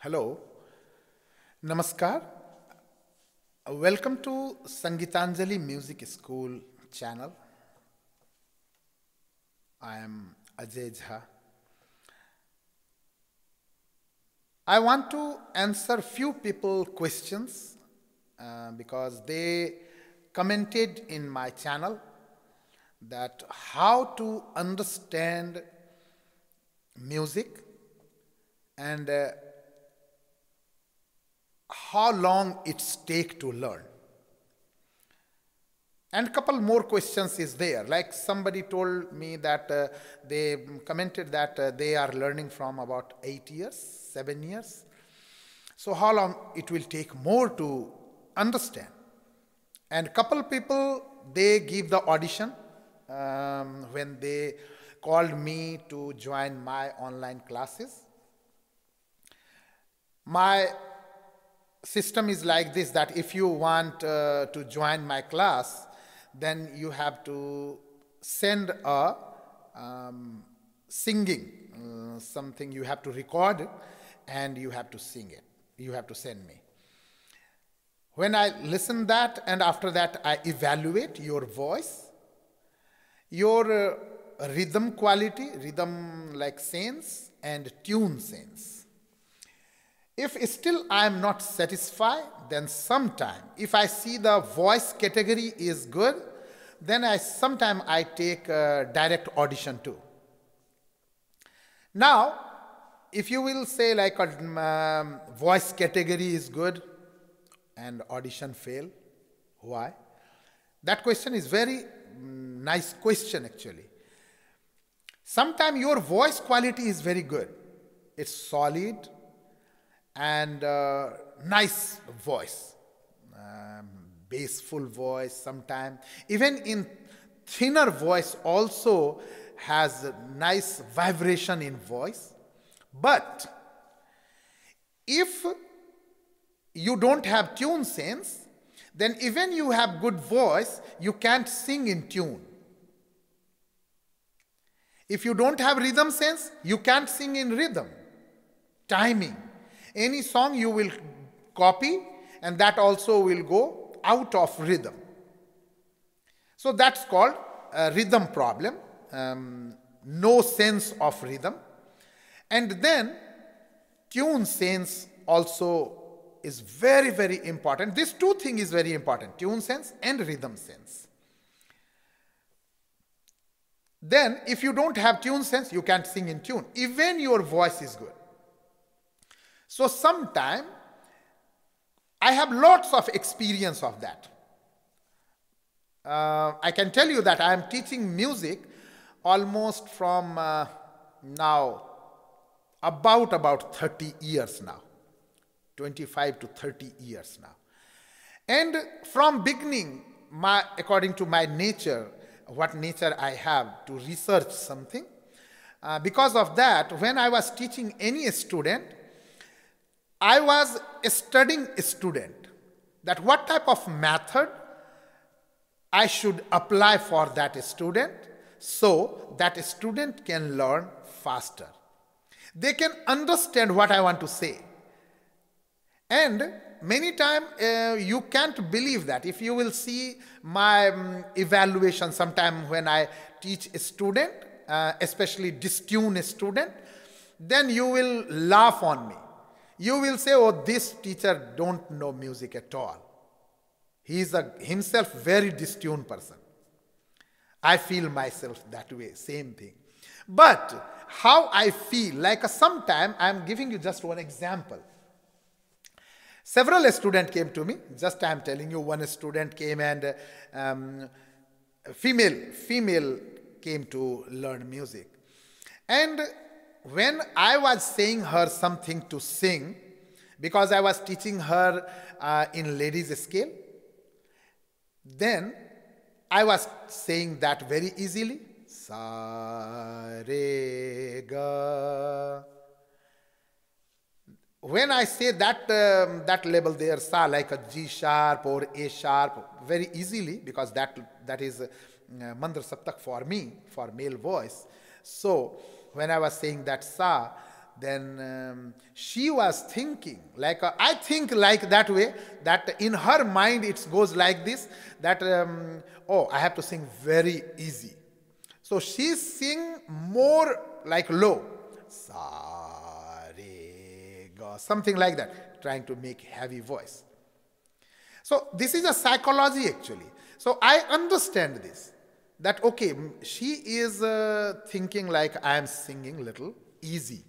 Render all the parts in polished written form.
Hello, Namaskar. Welcome to Sangitanjali Music School channel. I am Ajay. I want to answer few people questions because they commented in my channel that how to understand music and how long it's take to learn. And couple more questions is there. Like somebody told me that they commented that they are learning from about 8 years, 7 years. So how long it will take more to understand? And couple people, they give the audition when they called me to join my online classes. My system is like this, that if you want to join my class, then you have to send a singing, something you have to record and you have to sing it. You have to send me. When I listen that and after that I evaluate your voice, your rhythm quality, rhythm like sense and tune sense. If still I am not satisfied, then sometime, if I see the voice category is good, then sometime I take a direct audition too. Now, if you will say like a voice category is good and audition fail, why? That question is very nice question actually. Sometimes your voice quality is very good. It's solid and nice voice, bassful voice sometimes. Even in thinner voice also has a nice vibration in voice. But if you don't have tune sense, then even you have good voice, you can't sing in tune. If you don't have rhythm sense, you can't sing in rhythm, timing. Any song you will copy and that also will go out of rhythm. So that's called a rhythm problem, no sense of rhythm. And then tune sense also is very, very important. These two things is very important, tune sense and rhythm sense. Then if you don't have tune sense, you can't sing in tune. Even your voice is good. So sometime I have lots of experience of that. I can tell you that I am teaching music almost from now about 30 years now, 25 to 30 years now. And from beginning, according to my nature, what nature I have to research something, because of that, when I was teaching any student, I was studying a student, that what type of method I should apply for that student so that student can learn faster. They can understand what I want to say. And many times you can't believe that. If you will see my evaluation sometime when I teach a student, especially distune student, then you will laugh on me. You will say, oh, this teacher don't know music at all. He is himself very distuned person. I feel myself that way, same thing. But how I feel, like sometime I am giving you just one example. Several students came to me, just I am telling you, one student came and female came to learn music. And when I was saying her something to sing, because I was teaching her in ladies scale, then I was saying that very easily. Sa, re, ga. When I say that, that level there, sa, like a G sharp or A sharp, very easily, because that is Mandra Saptak for me, for male voice. So when I was saying that sa, then she was thinking, like I think like that way, that in her mind it goes like this, that oh, I have to sing very easy. So she sing more like low, sa, re, ga, something like that, trying to make heavy voice. So this is a psychology actually. So I understand this, that okay, she is thinking like I am singing little easy.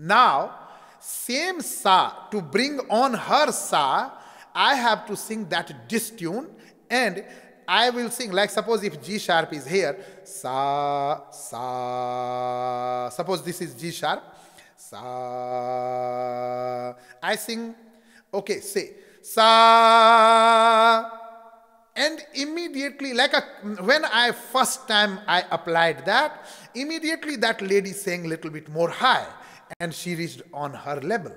Now, same sa, to bring on her sa, I have to sing that distune, and I will sing, like suppose if G sharp is here, sa, sa, suppose this is G sharp, sa, I sing, okay, say, sa, and immediately, like when I first time I applied that, immediately that lady sang a little bit more high, and she reached on her level.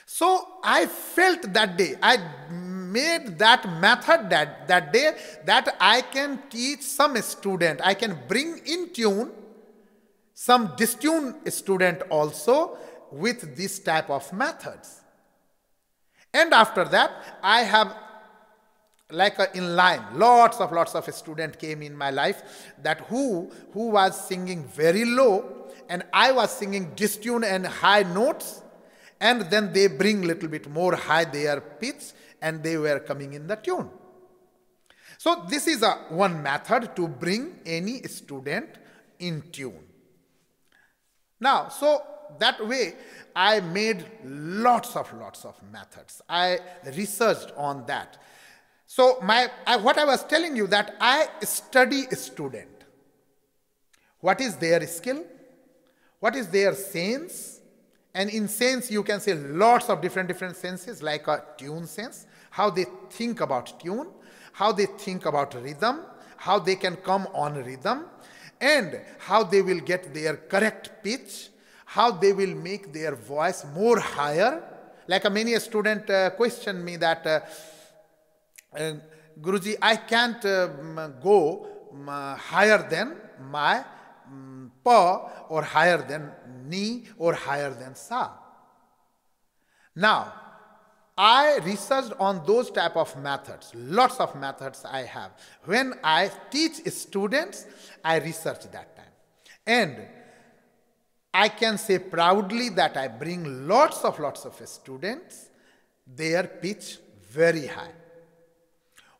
So I felt that day, I made that method that day, that I can teach some student, I can bring in tune some distune student also with this type of methods. And after that, I have like in line, lots of students came in my life, that who was singing very low, and I was singing distune and high notes, and then they bring little bit more high their pitch, and they were coming in the tune. So this is one method to bring any student in tune. Now, so that way I made lots of methods. I researched on that. So what I was telling you, that I study a student. What is their skill? What is their sense? And in sense, you can say lots of different senses, like a tune sense, how they think about tune, how they think about rhythm, how they can come on rhythm, and how they will get their correct pitch, how they will make their voice more higher. Like many a student questioned me that, Guruji, I can't go higher than my pa, or higher than ni, or higher than sa. Now, I researched on those type of methods. Lots of methods I have. When I teach students, I research that time. And I can say proudly that I bring lots of students, their pitch very high,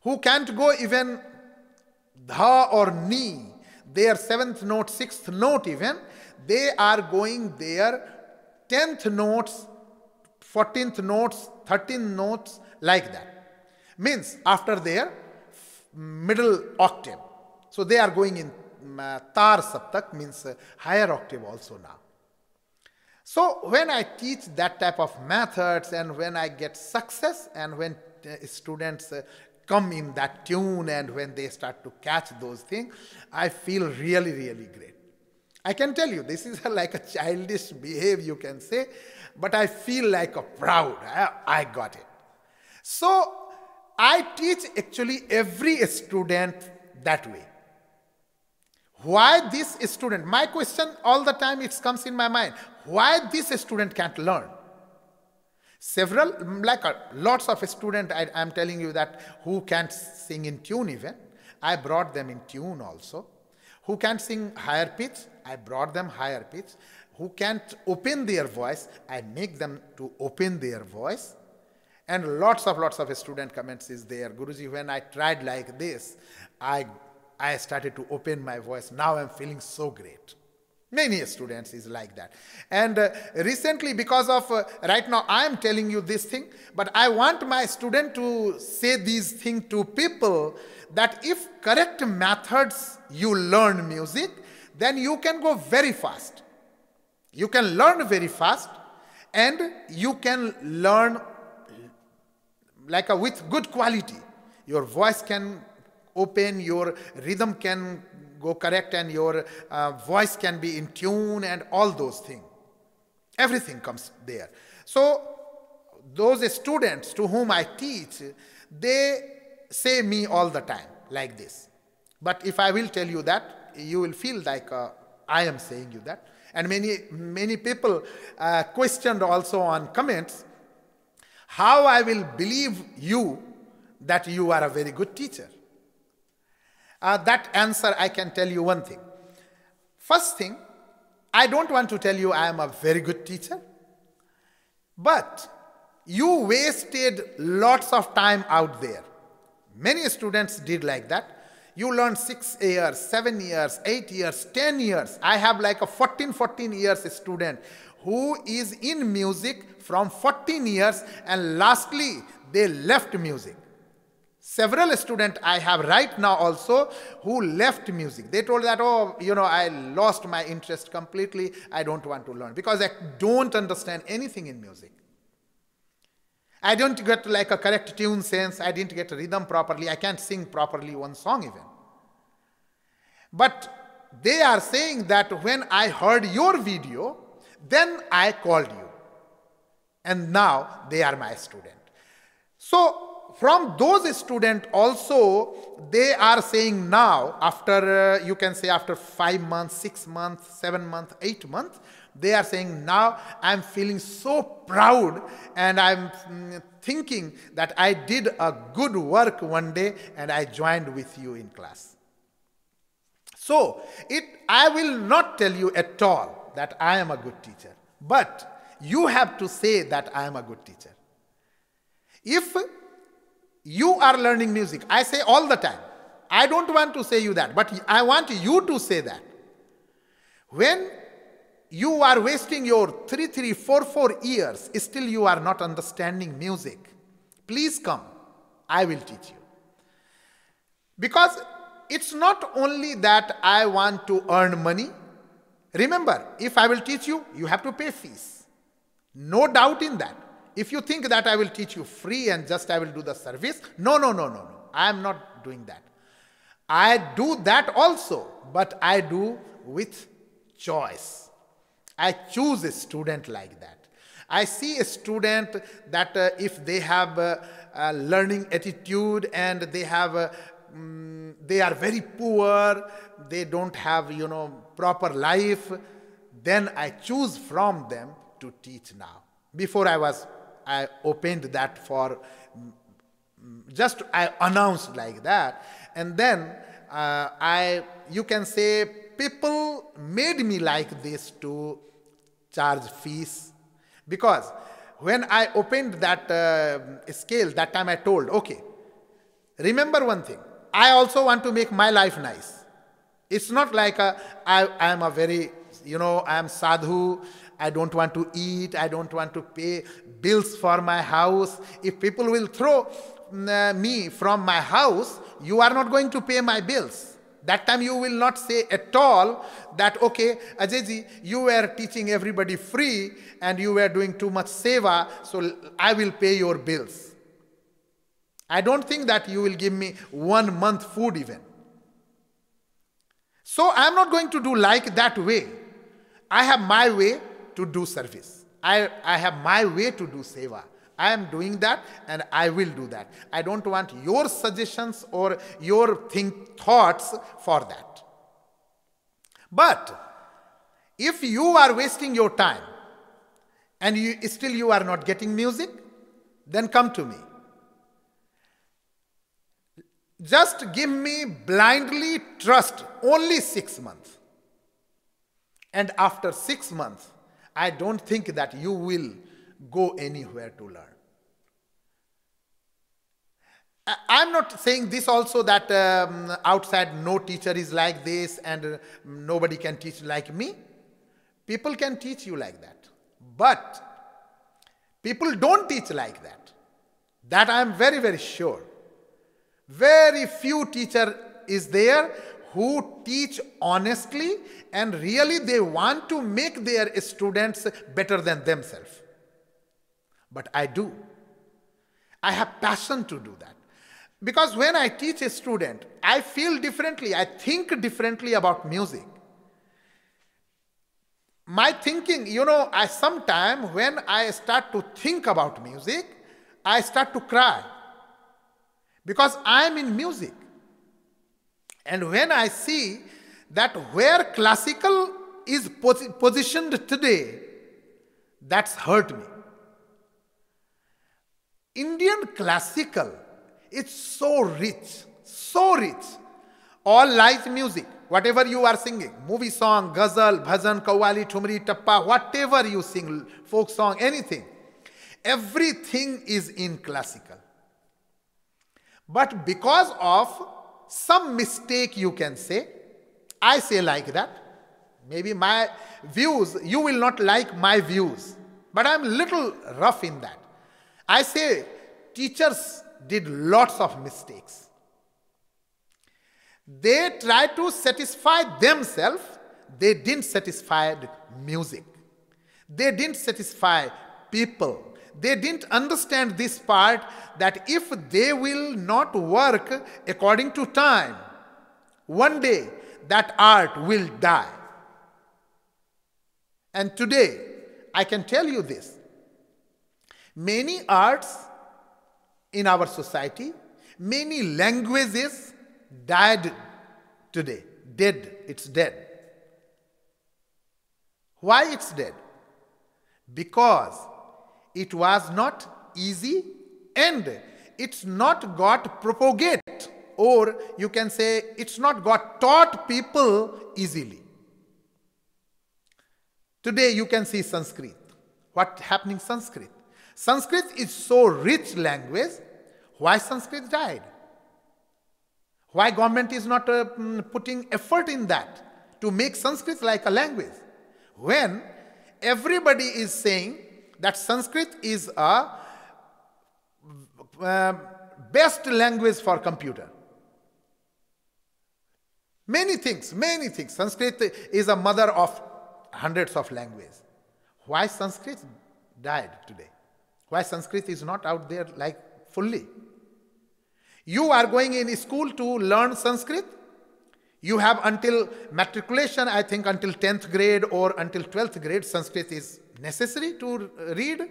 who can't go even dha or ni, their 7th note, 6th note even, they are going their 10th notes, 14th notes, 13th notes, like that. Means after their middle octave. So they are going in tar saptak, means higher octave also now. So when I teach that type of methods, and when I get success, and when students come in that tune, and when they start to catch those things, I feel really great. I can tell you, this is like a childish behavior, you can say, but I feel like a proud. I got it. So I teach actually every student that way. Why this student? My question all the time, it comes in my mind. Why this student can't learn? Several, like lots of students, I'm telling you that, who can't sing in tune even, I brought them in tune also. Who can't sing higher pitch, I brought them higher pitch. Who can't open their voice, I make them to open their voice. And lots of student comments is there. Guruji, when I tried like this, I started to open my voice. Now I'm feeling so great. Many students is like that. And recently, because of, right now I am telling you this thing, but I want my student to say these things to people, that if correct methods you learn music, then you can go very fast. You can learn very fast, and you can learn like with good quality. Your voice can open, your rhythm can go correct, and your voice can be in tune, and all those things. Everything comes there. So those students to whom I teach, they say me all the time like this. But if I will tell you that, you will feel like I am saying you that. And many people questioned also on comments, how I will believe you that you are a very good teacher? That answer, I can tell you one thing. First thing, I don't want to tell you I am a very good teacher, but you wasted lots of time out there. Many students did like that. You learned 6 years, 7 years, 8 years, 10 years. I have like a 14 years student who is in music from 14 years, and lastly they left music. Several students I have right now also who left music. They told that, oh, I lost my interest completely. I don't want to learn because I don't understand anything in music. I don't get like a correct tune sense. I didn't get rhythm properly. I can't sing properly one song even. But they are saying that when I heard your video, then I called you. And now they are my student. So from those students also, they are saying now, after, you can say after 5 months, 6 months, 7 months, 8 months, they are saying now I'm feeling so proud and I'm thinking that I did a good work one day and I joined with you in class. So I will not tell you at all that I am a good teacher, but you have to say that I am a good teacher. If you are learning music, I say all the time, I don't want to say you that, but I want you to say that. When you are wasting your 3, 4 years, still you are not understanding music, please come, I will teach you. Because it's not only that I want to earn money. Remember, if I will teach you, you have to pay fees. No doubt in that. If you think that I will teach you free and just I will do the service, no. I am not doing that. I do that also, but I do with choice. I choose a student like that. I see a student that if they have a learning attitude and they have they are very poor, they don't have proper life, then I choose from them to teach now. Before I opened that for just I announced like that, and then you can say people made me like this to charge fees, because when I opened that scale, that time I told, okay, remember one thing, I also want to make my life nice. It's not like I am a very, I am sadhu, I don't want to eat, I don't want to pay bills for my house. If people will throw me from my house, you are not going to pay my bills. That time you will not say at all that, okay, Ajay, you were teaching everybody free and you were doing too much seva, so I will pay your bills. I don't think that you will give me 1 month food even. So I am not going to do like that way. I have my way to do service. I have my way to do seva. I am doing that and I will do that. I don't want your suggestions or your thoughts for that. But if you are wasting your time and still you are not getting music, then come to me. Just give me blindly trust only 6 months. And after 6 months, I don't think that you will go anywhere to learn. I'm not saying this also that outside no teacher is like this and nobody can teach like me. People can teach you like that. But people don't teach like that. That I am very, very sure. Very few teacher is there who teach honestly and really they want to make their students better than themselves. But I do. I have passion to do that. Because when I teach a student, I feel differently. I think differently about music. My thinking, I sometimes when I start to think about music, I start to cry. Because I am in music. And when I see that where classical is positioned today, that's hurt me. Indian classical is so rich, so rich. All light music, whatever you are singing, movie song, ghazal, bhajan, qawwali, thumri, tappa, whatever you sing, folk song, anything, everything is in classical. But because of some mistake, you can say, I say like that. Maybe my views, you will not like my views, but I'm little rough in that. I say teachers did lots of mistakes. They tried to satisfy themselves. They didn't satisfy music. They didn't satisfy people. They didn't understand this part that if they will not work according to time, one day that art will die. And today, I can tell you this. Many arts in our society, many languages died today. Dead. It's dead. Why it's dead? Because it was not easy and it's not got propagate, or you can say it's not got taught people easily. Today you can see Sanskrit. What happening Sanskrit? Sanskrit is so rich language. Why Sanskrit died? Why government is not putting effort in that to make Sanskrit like a language? When everybody is saying that Sanskrit is a best language for computer. Many things, many things. Sanskrit is a mother of hundreds of languages. Why Sanskrit died today? Why Sanskrit is not out there like fully? You are going in school to learn Sanskrit. You have until matriculation, I think until 10th grade or until 12th grade, Sanskrit is necessary to read.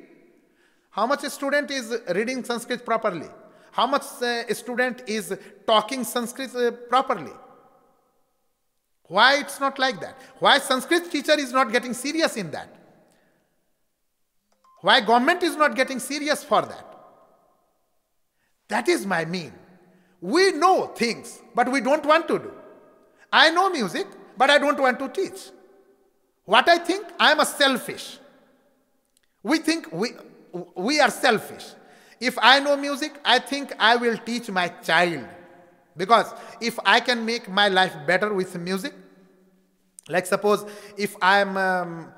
How much a student is reading Sanskrit properly? How much a student is talking Sanskrit properly? Why it's not like that? Why Sanskrit teacher is not getting serious in that? Why government is not getting serious for that? That is my mean. We know things, but we don't want to do. I know music, but I don't want to teach. What I think, I am a selfish. We think we are selfish. If I know music, I think I will teach my child. Because if I can make my life better with music, like suppose if I am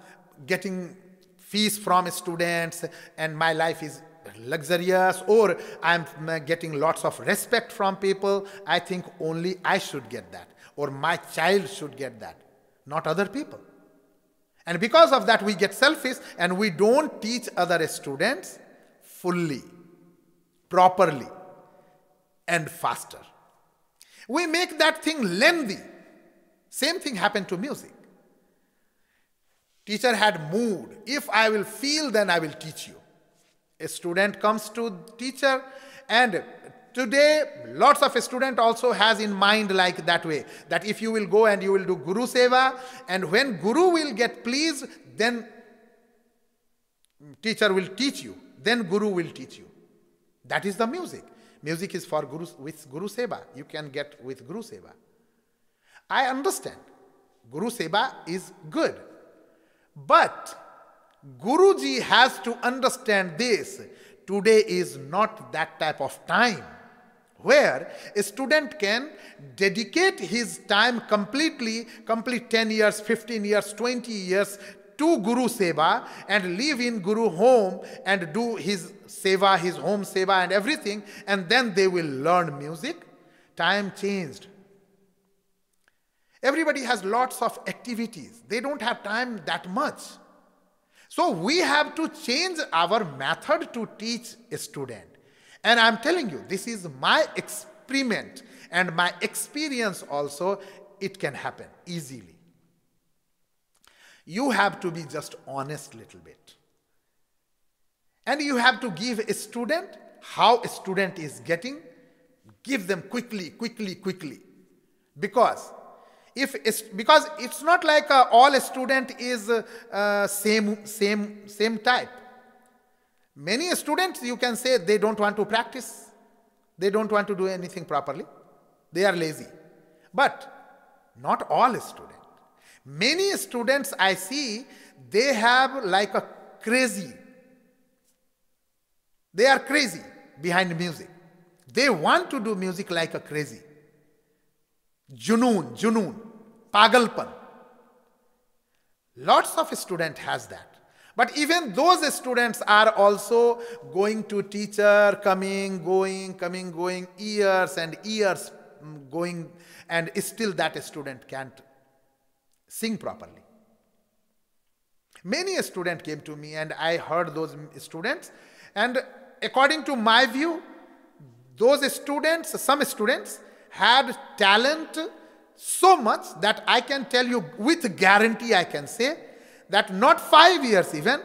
getting fees from students and my life is luxurious, or I'm getting lots of respect from people, I think only I should get that, or my child should get that, not other people. And because of that we get selfish and we don't teach other students fully, properly and faster. We make that thing lengthy. Same thing happened to music. Teacher had mood. If I will feel, then I will teach you. A student comes to teacher, and today lots of student also has in mind like that way, that if you will go and you will do Guru Seva, and when Guru will get pleased, then teacher will teach you, then Guru will teach you. That is the music. Music is for Guru, with Guru Seva. You can get with Guru Seva. I understand. Guru Seva is good. But Guruji has to understand this. Today is not that type of time where a student can dedicate his time completely, complete 10 years, 15 years, 20 years to Guru Seva and live in Guru home and do his Seva, his home Seva and everything, and then they will learn music. Time changed. Everybody has lots of activities. They don't have time that much. So we have to change our method to teach a student. And I'm telling you, this is my experiment and my experience also. It can happen easily. You have to be just honest a little bit. And you have to give a student how a student is getting. Give them quickly. Because Because it's not like all student is same type. Many students, you can say, they don't want to practice. They don't want to do anything properly. They are lazy. But not all students. Many students I see, they have like a crazy. They are crazy behind music. They want to do music like a crazy. Junoon, pagalpan. Lots of students has that. But even those students are also going to teacher, coming, going, years and years going, and still that student can't sing properly. Many students came to me and I heard those students, and according to my view, those students, some students had talent so much that I can tell you with guarantee, I can say that not 5 years even,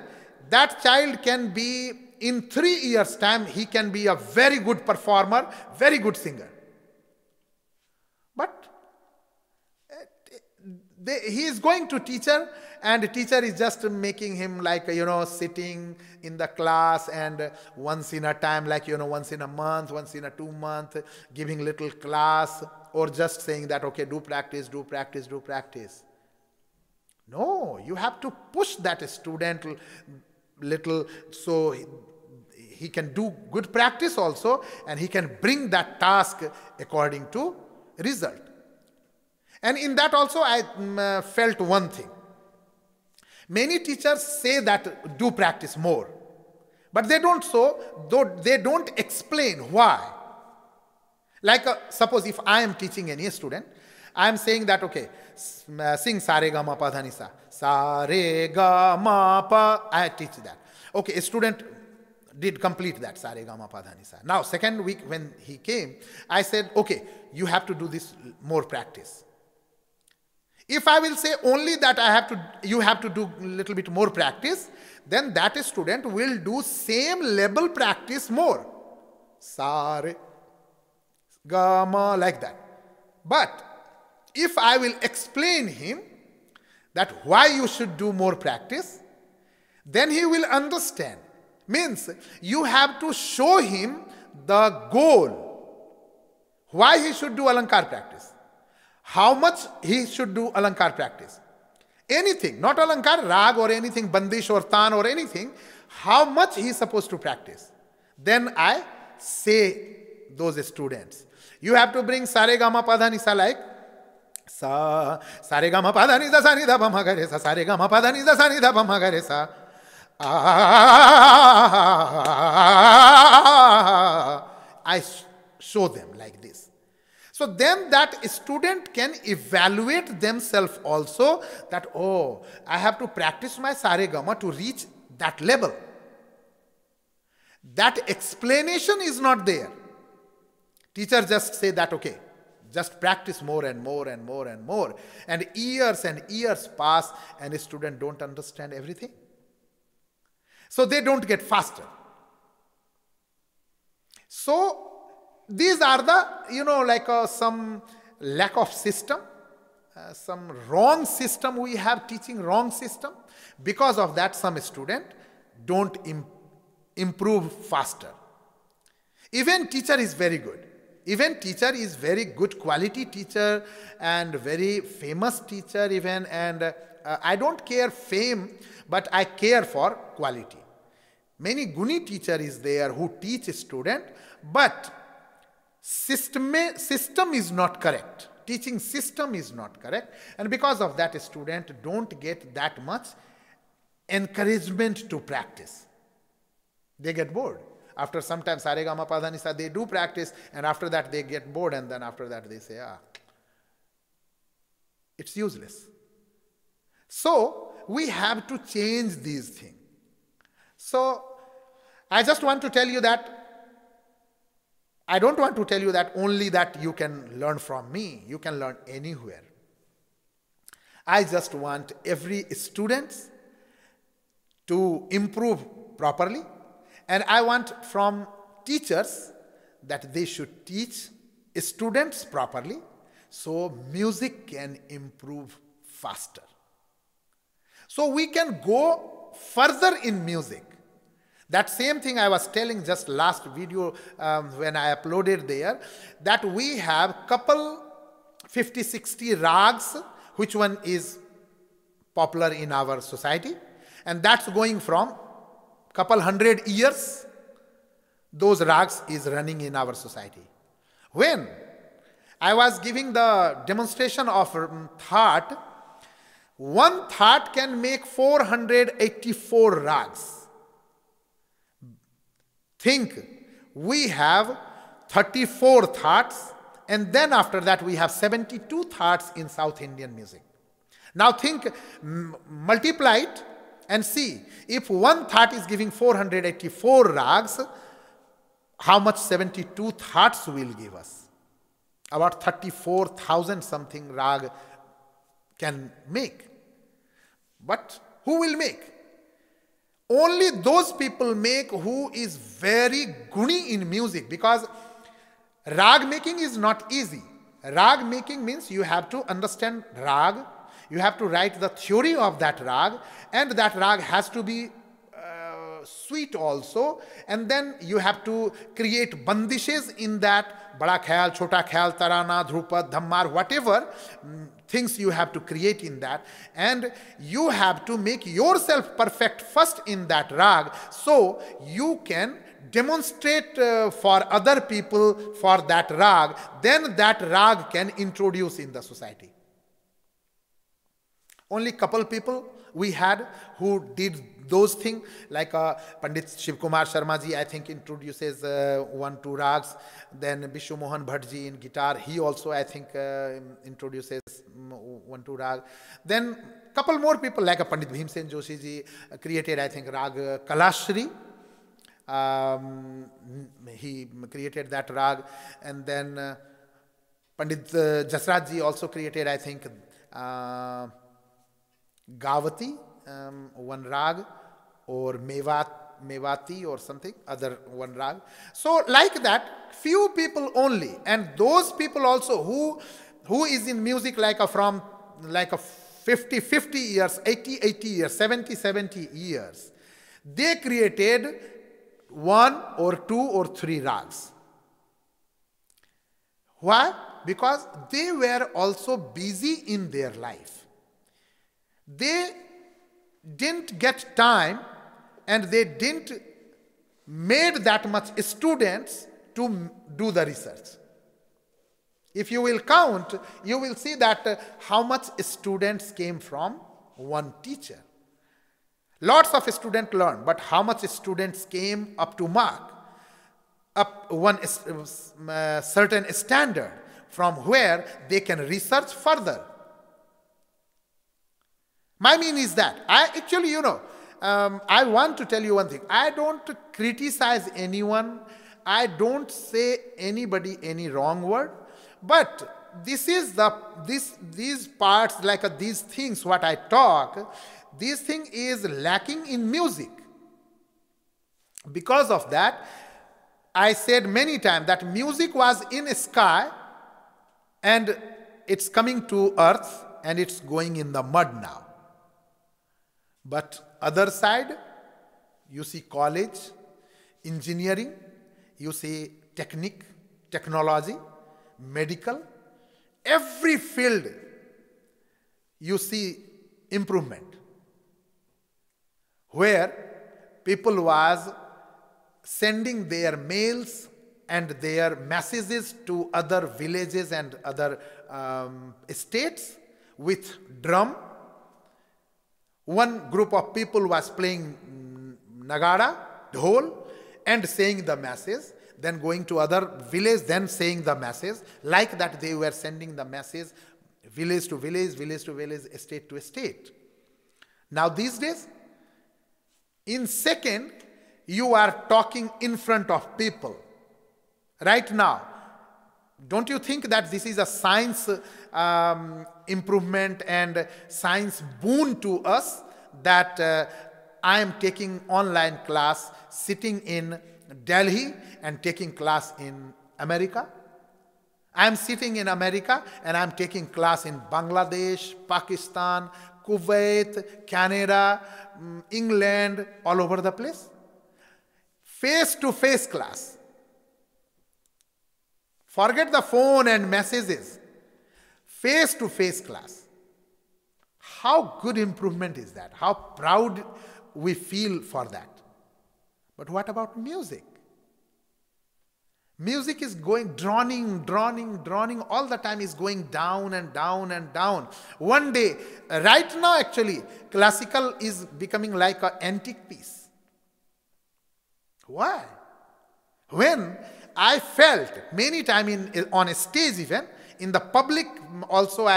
that child can be in 3 years time, he can be a very good performer, very good singer. But he is going to teacher, and the teacher is just making him like, sitting in the class, and once in a time, like, once in a month, once in a 2 month, giving little class, or just saying that, okay, do practice, do practice, do practice. No, you have to push that student little so he can do good practice also, and he can bring that task according to result. And in that also I felt one thing. Many teachers say that do practice more, but they don't they don't explain why. Like suppose if I am teaching any student, I am saying that, okay, sing sa re ga ma pa dha ni sa. Sa re ga ma pa. I teach that. Okay, a student did complete that sa re ga ma pa dha ni sa. Now second week when he came, I said, okay, you have to do this more practice. If I will say only that you have to do a little bit more practice, then that student will do same level practice more. Sa re ga ma, like that. But if I will explain him that why you should do more practice, then he will understand. Means you have to show him the goal. Why he should do alankar practice. How much he should do alankar practice. Anything, not alankar, rag or anything, bandish or tan or anything. How much he is supposed to practice. Then I say those students, you have to bring sa re ga ma pa dha ni sa, like sa re ga ma pa dha ni da sa ni da pa ma ga re sa re ga ma pa dha ni da sa ni da pa ma ga re sa. I show them like this. So then that student can evaluate themselves also that, oh, I have to practice my sa re ga ma to reach that level. That explanation is not there. Teacher just say that, okay, just practice more and more and more and more. And years pass and a student don't understand everything. So they don't get faster. So these are the, some lack of system, some wrong system we have, teaching wrong system. Because of that, some student don't improve faster. Even teacher is very good. Even teacher is very good quality teacher and very famous teacher even, and I don't care fame, but I care for quality. Many guni teacher is there who teach student, but system is not correct. Teaching system is not correct, and because of that student don't get that much encouragement to practice. They get bored. After some time, sa re ga ma pa dha ni sa, they do practice, and after that they get bored, and then after that they say, it's useless. So we have to change these things. So I just want to tell you that I don't want to tell you that only that you can learn from me. You can learn anywhere. I just want every student to improve properly. And I want from teachers that they should teach students properly so music can improve faster. So we can go further in music. That same thing I was telling just last video when I uploaded there, that we have couple 50-60 rags, which one is popular in our society, and that's going from couple 100 years. Those rags is running in our society. When I was giving the demonstration of thought, one thought can make 484 rags. Think, we have 34 thoughts, and then after that we have 72 thoughts in South Indian music. Now think, multiply it and see, if one thought is giving 484 rags, how much 72 thoughts will give us? About 34,000 something rag can make. But who will make? Only those people make who is very guni in music, because rag making is not easy. Rag making means you have to understand rag, you have to write the theory of that rag, and that rag has to be sweet also, and then you have to create bandishes in that, bada khayal, chota khayal, tarana, dhrupad, dhammar, whatever things you have to create in that, and you have to make yourself perfect first in that rag, so you can demonstrate for other people for that rag, then that rag can introduce in the society. Only couple people we had who did those things, like Pandit Shiv Kumar Sharma ji, I think, introduces 1-2 rags. Then Bishu Mohan Bhatt ji in guitar, he also, I think, introduces 1-2 rag. Then couple more people like Pandit Bhimsen Joshi ji created, I think, rag Kalashri. He created that rag. And then Pandit Jasraj ji also created, I think, Gavati, one rag, or Mevati or something, other one rag. So like that, few people only, and those people also who is in music like from 50 years, 80 years, 70 years, they created 1 or 2 or 3 rags. Why? Because they were also busy in their life. They didn't get time, and they didn't made that much students to do the research. If you will count, you will see that how much students came from one teacher. Lots of students learned, but how much students came up to mark, up one certain standard from where they can research further. My mean is that, actually, I want to tell you one thing. I don't criticize anyone. I don't say anybody any wrong word. But this is these parts, like these things, what I talk, this thing is lacking in music. Because of that, I said many times that music was in sky, and it's coming to earth, and it's going in the mud now. But other side, you see college, engineering, you see technology, medical, every field you see improvement. Where people was sending their mails and their messages to other villages and other states with drum. One group of people was playing nagara, dhol, and saying the message, then going to other village, then saying the message. Like that they were sending the message village to village, village to village, state to state. Now these days, in second, you are talking in front of people. Right now, don't you think that this is a science improvement and science boon to us, that I am taking online class sitting in Delhi and taking class in America? I am sitting in America and I am taking class in Bangladesh, Pakistan, Kuwait, Canada, England, all over the place. Face-to-face class. Forget the phone and messages. Face-to-face class. How good improvement is that? How proud we feel for that. But what about music? Music is going, droning, all the time is going down and down and down. One day, right now actually, classical is becoming like an antique piece. Why? When I felt many times on a stage even, in the public also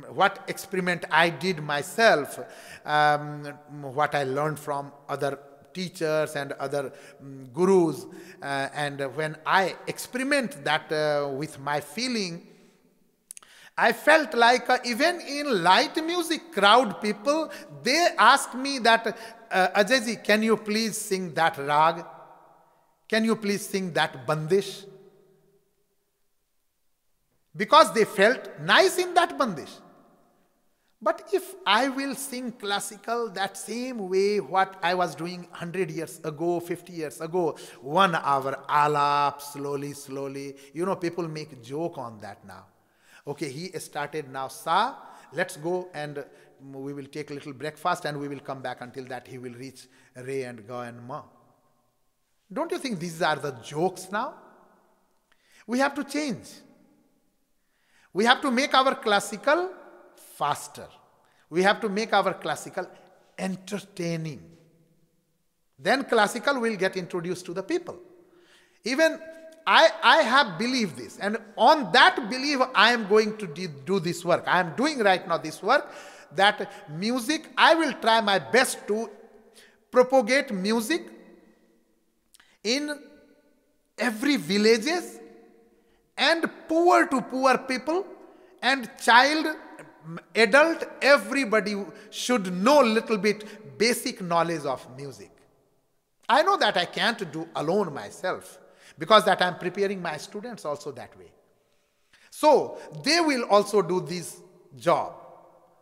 what experiment I did myself, what I learned from other teachers and other gurus, and when I experiment that with my feeling, I felt like even in light music crowd people, they ask me that, Ajay ji, can you please sing that rag? Can you please sing that bandish? Because they felt nice in that bandish. But if I will sing classical that same way what I was doing 100 years ago, 50 years ago, 1 hour alap, slowly, people make joke on that now. Okay, he started now sa, let's go and we will take a little breakfast and we will come back until that he will reach re and ga and ma. Don't you think these are the jokes now? We have to change. We have to make our classical faster. We have to make our classical entertaining. Then classical will get introduced to the people. Even I have believed this, and on that belief I am going to do this work. I am doing right now this work, that music, I will try my best to propagate music in every villages and poor to poor people and child, adult, everybody should know a little bit basic knowledge of music. I know that I can't do alone myself, because that I am preparing my students also that way. So they will also do this job.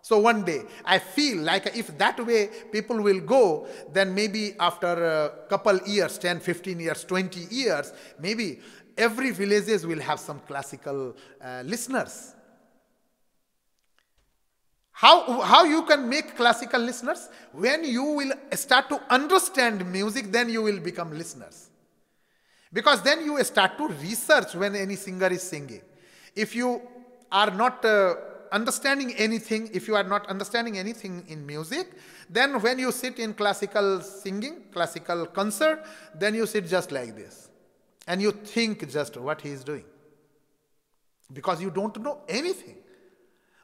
So one day I feel like if that way people will go, then maybe after a couple years, 10, 15 years, 20 years, maybe every villages will have some classical listeners. How you can make classical listeners? When you will start to understand music, then you will become listeners. Because then you start to research when any singer is singing. If you are not understanding anything, if you are not understanding anything in music, then when you sit in classical singing, classical concert, then you sit just like this. And you think just what he is doing. Because you don't know anything.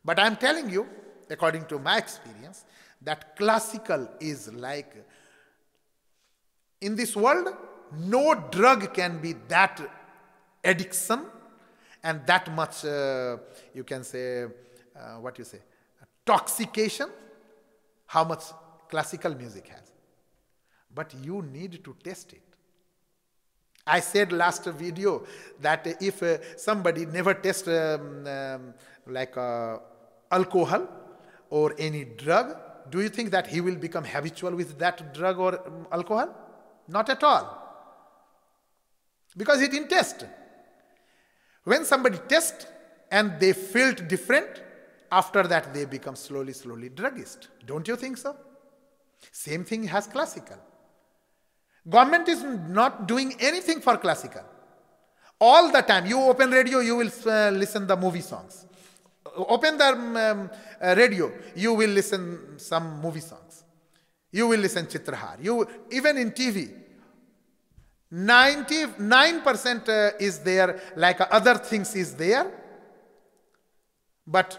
But I am telling you, according to my experience, that classical is like, in this world, no drug can be that addiction and that much, you can say, toxication, how much classical music has. But you need to test it. I said last video that if somebody never tests alcohol or any drug, do you think that he will become habitual with that drug or alcohol? Not at all. Because he didn't test. When somebody tests and they felt different, after that they become slowly druggist. Don't you think so? Same thing has classical. Government is not doing anything for classical. All the time, you open radio, you will listen the movie songs. Open the radio, you will listen some movie songs. You will listen Chitrahar. Even in TV, 99% is there, like other things is there, but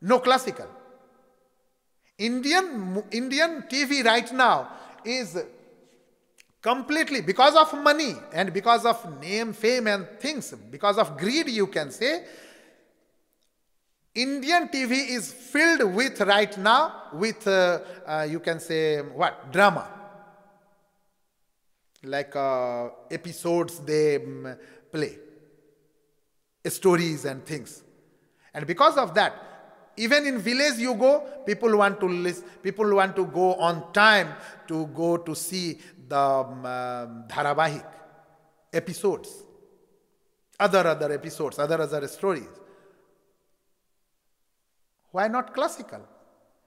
no classical. Indian TV right now is completely, because of money and because of name, fame and things, because of greed you can say, Indian TV is filled with right now with, you can say, what? Drama. Like episodes they play. stories and things. And because of that, even in village you go, people want to listen, people want to go on time to go to see the dharabahik episodes, other episodes, other stories. Why not classical?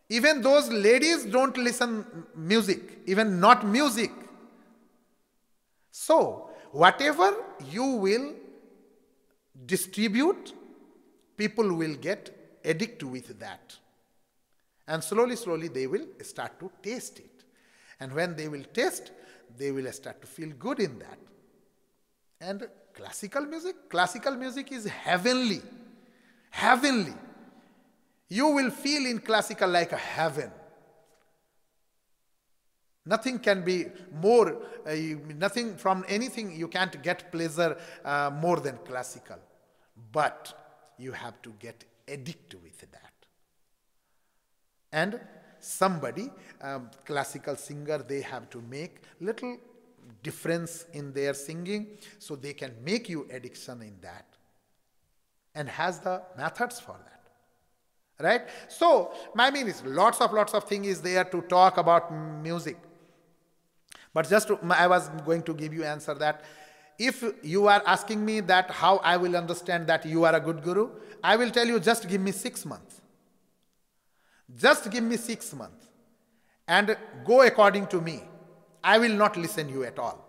Even those ladies don't listen music, even not music. So, whatever you will distribute, people will get addicted with that. And slowly they will start to taste it. And when they will taste, they will start to feel good in that. And classical music is heavenly. Heavenly. You will feel in classical like a heaven. Nothing can be more, nothing from anything you can't get pleasure more than classical. But you have to get addicted with that. And somebody, classical singer, they have to make little difference in their singing so they can make you addiction in that. And has the methods for that. Right? So, my mean is lots of things is there to talk about music. But just I was going to give you answer that if you are asking me that how I will understand that you are a good guru, I will tell you just give me 6 months. Just give me 6 months and go according to me. I will not listen you at all.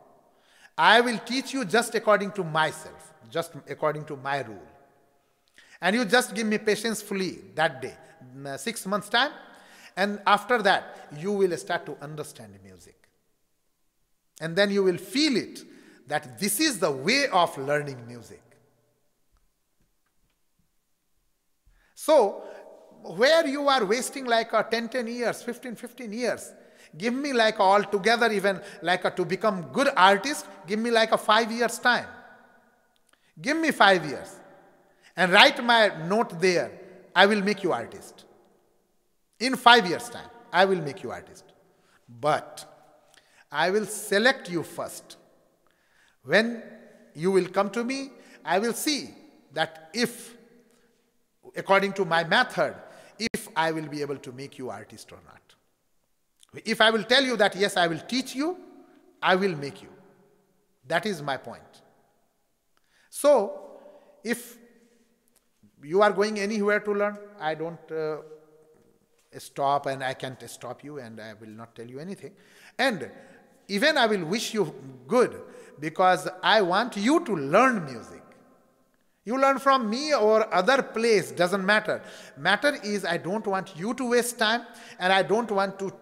I will teach you just according to myself, just according to my rule. And you just give me patience fully that day, 6 months time. And after that, you will start to understand music. And then you will feel it, that this is the way of learning music. So, where you are wasting like 10 years, 15 years, give me like altogether even like to become good artist, give me like a 5 years time. Give me 5 years. And write my note there, I will make you artist. In 5 years time, I will make you artist. But I will select you first. When you will come to me, I will see that if, according to my method, if I will be able to make you artist or not. If I will tell you that yes, I will teach you, I will make you. That is my point. So, if you are going anywhere to learn, I don't stop and I can't stop you and I will not tell you anything. And even I will wish you good because I want you to learn music. You learn from me or other place, doesn't matter. Matter is I don't want you to waste time and I don't want to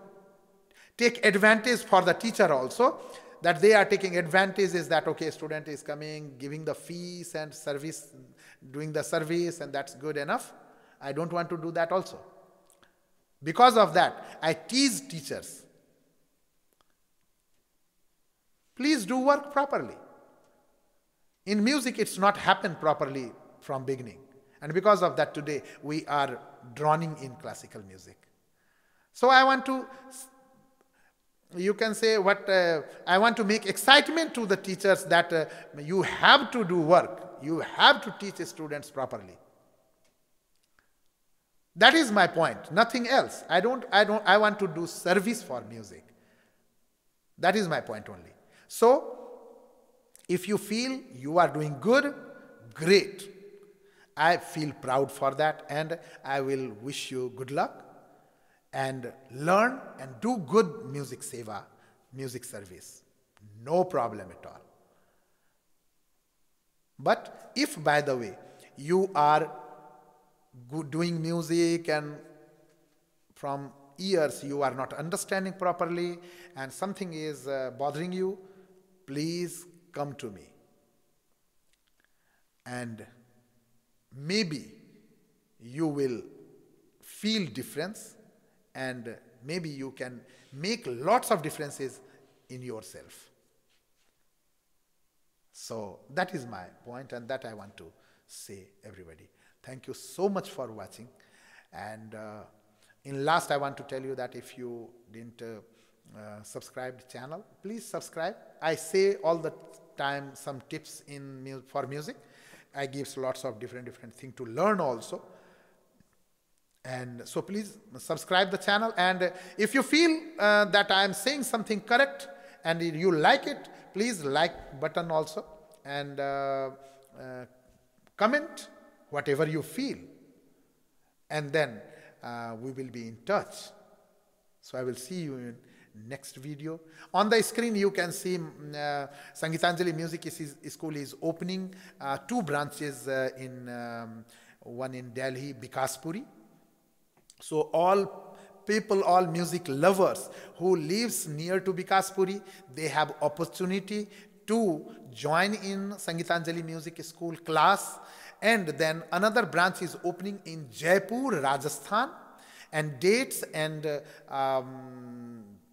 take advantage for the teacher also. That they are taking advantage is that, okay, student is coming, giving the fees and service, doing the service and that's good enough. I don't want to do that also. Because of that, I tease teachers. Please do work properly. In music, it's not happened properly from beginning. And because of that, today, we are drowning in classical music. So I want to, you can say what, I want to make excitement to the teachers that you have to do work. You have to teach students properly. That is my point, nothing else. I want to do service for music. That is my point only. So, if you feel you are doing good, great. I feel proud for that and I will wish you good luck and learn and do good music seva, music service. No problem at all. But if, by the way, you are doing music and from years you are not understanding properly and something is bothering you, please come to me. And maybe you will feel difference and maybe you can make lots of differences in yourself. So that is my point and that I want to say everybody. Thank you so much for watching. And in last I want to tell you that if you didn't subscribe the channel, please subscribe. I say all the time some tips for music I gives lots of different things to learn also. And so please subscribe the channel, and if you feel that I am saying something correct and you like it, please like button also, and comment whatever you feel, and then we will be in touch. So I will see you in next video. On the screen you can see Sangeetanjali Music School is opening 2 branches one in Delhi, Bikaspuri. So all people, all music lovers who lives near to Bikaspuri, they have opportunity to join in Sangeetanjali Music School class. And then another branch is opening in Jaipur, Rajasthan, and dates and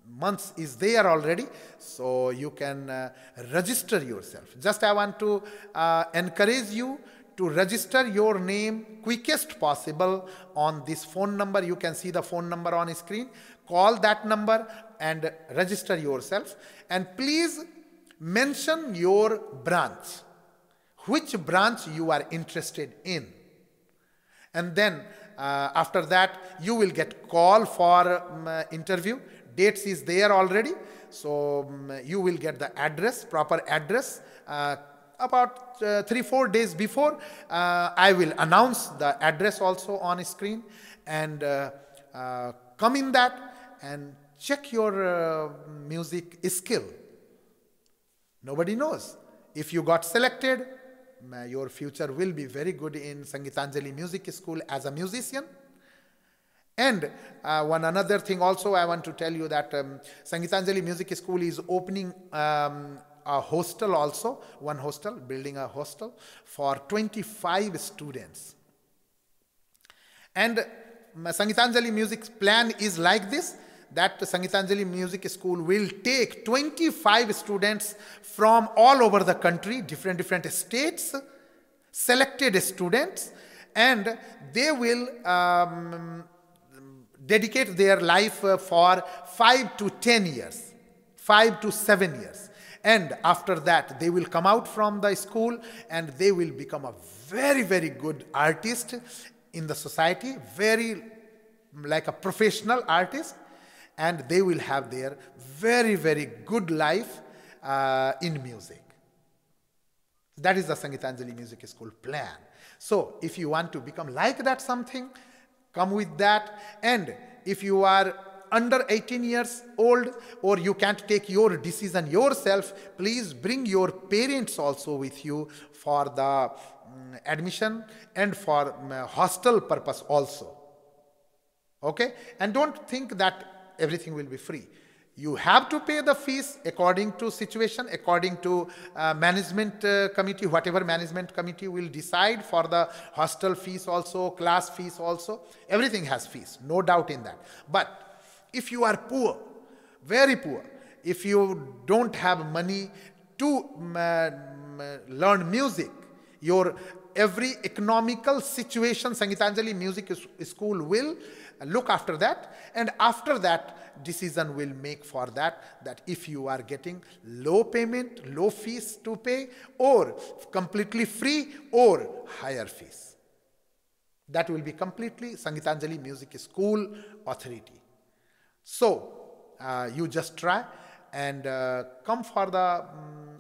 months is there already, so you can register yourself. Just I want to encourage you to register your name quickest possible on this phone number. You can see the phone number on screen. Call that number and register yourself, and please mention your branch, which branch you are interested in, and then after that you will get call for interview. Dates is there already, so you will get the address, proper address. About 3-4 days before, I will announce the address also on screen, and come in that and check your music skill. Nobody knows. If you got selected, your future will be very good in Sangeetanjali Music School as a musician. And one another thing also I want to tell you that Sangeetanjali Music School is opening a hostel also, one hostel, building a hostel for 25 students. And Sangeetanjali Music's plan is like this, that Sangeetanjali Music School will take 25 students from all over the country, different states, selected students, and they will dedicate their life for 5 to 10 years, 5 to 7 years. And after that, they will come out from the school and they will become a very good artist in the society, very like a professional artist, and they will have their very good life in music. That is the Sangeetanjali Music School plan. So if you want to become like that something, come with that. And if you are under 18 years old, or you can't take your decision yourself, please bring your parents also with you for the admission and for hostel purpose also. Okay? And don't think that everything will be free. You have to pay the fees according to situation, according to management committee, whatever management committee will decide for the hostel fees also, class fees also. Everything has fees, no doubt in that. But if you are poor, very poor, if you don't have money to learn music, your every economical situation, Sangeetanjali Music School will look after that, and after that decision will make for that if you are getting low payment, low fees to pay, or completely free, or higher fees. That will be completely Sangeetanjali Music School authority. So you just try and come for the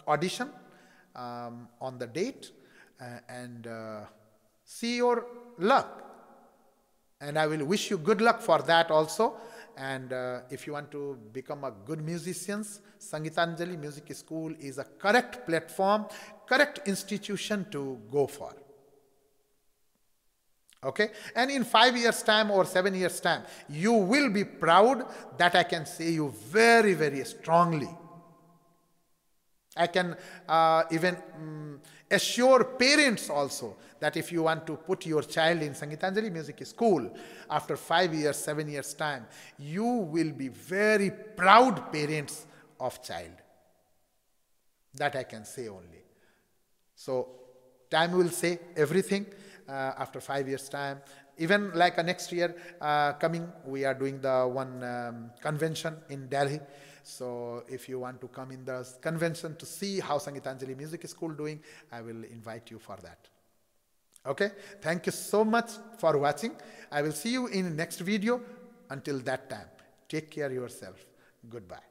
audition on the date and see your luck. And I will wish you good luck for that also. And if you want to become a good musician, Sangeetanjali Music School is a correct platform, correct institution to go for. Okay? And in 5 years' time or 7 years' time, you will be proud. That I can say you very strongly. I can even assure parents also that if you want to put your child in Sangeetanjali Music School, after 5 years, 7 years' time, you will be very proud parents of child. That I can say only. So time will say everything. After 5 years' time, even like next year coming, we are doing the one convention in Delhi. So if you want to come in the convention to see how Sangeetanjali Music School doing, I will invite you for that. Okay, thank you so much for watching. I will see you in next video. Until that time, take care of yourself. Goodbye.